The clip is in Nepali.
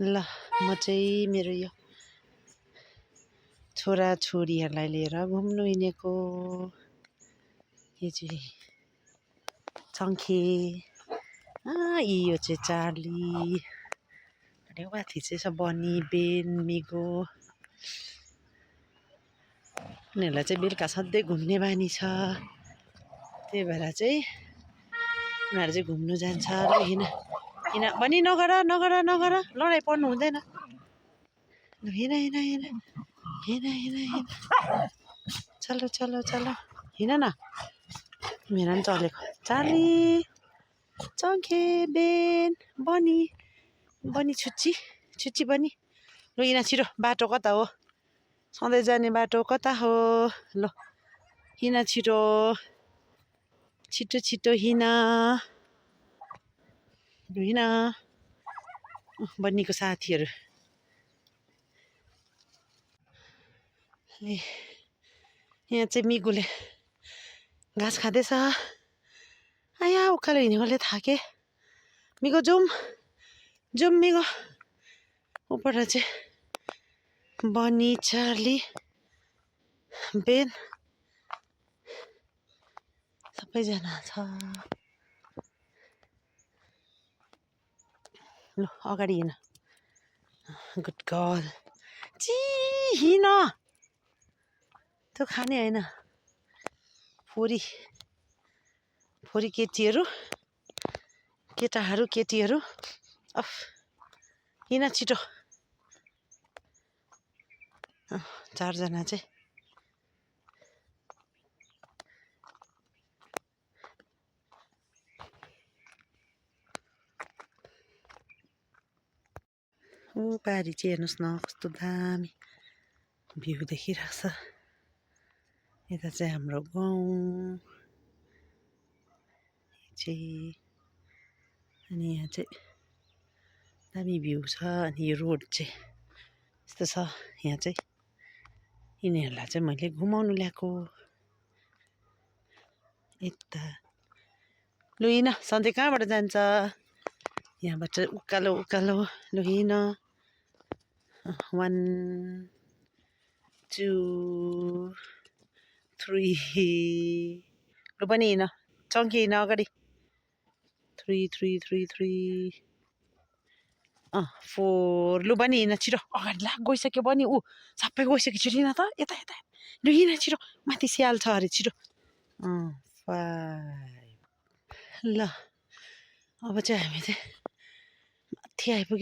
ल म चाहिँ मेरो यो छोराछोरीहरूलाई लिएर घुम्नु हिँडेको। यो चाहिँ चङ्खे, यो चाहिँ चार्ली, अनि माथि चाहिँ छ बनी, बेन, मिगो। उनीहरूलाई चाहिँ बेलुका सधैँ घुम्ने बानी छ, त्यही भएर चाहिँ उनीहरू चाहिँ घुम्नु जान्छ। ल हिँड हिँड बनी, नगर नगर नगर, लडाइँ पर्नु हुँदैन। ल हिँड हिँड हिँड हिँड हिँड हिँड, चलो चलो चलो हिँड न। मेरो पनि चलेको। चार्ली, चङ्खे, बेन, बनी, बनी छुच्ची छुच्ची बनी। ल हिँड छिटो, बाटो कता हो? सधैँ जाने बाटो कता हो? ल हिँड छिटो छिटो छिटो हिँड। हिँड बन्नीको साथीहरू। यहाँ चाहिँ मिगुले घाँस खाँदैछ। आया उकालो हिँडेकोले थाके। मिगो जाउँ जाउँ मिगो। ऊपर चाहिँ बनी, चार्ली, बेन सबैजना छ। ल अगाडि हिँड। Good girl. ची हिँड, त्यो खाने होइन। फोरी फोरी केटीहरू, केटाहरू केटीहरू। अफ हिँड छिटो। चारजना चाहिँ पारी चाहिँ हेर्नुहोस् न कस्तो दामी भ्यू देखिरहेको छ। यता चाहिँ हाम्रो गाउँ चाहिँ, अनि यहाँ चाहिँ दामी भ्यू छ। अनि यो रोड चाहिँ यस्तो छ। यहाँ चाहिँ यिनीहरूलाई चाहिँ मैले घुमाउनु ल्याएको यता। लु हिँड, सधैँ कहाँबाट जान्छ? यहाँबाट उकालो उकालो। लु हिँड। 1 2 3। लु पनि हिँड, चङ्खे हिँड अगाडि। 3 3 3 3 4। लु बनी हिँड छिटो अगाडि। ला गइसक्यो बनी, ऊ सबै गइसक्यो। छिटो हिँड त, यता यता। लु हिँड छिटो, माथि स्याल छ अरे, छिटो। 5। ल अब चाहिँ हामी चाहिँ माथि आइपुग्यो।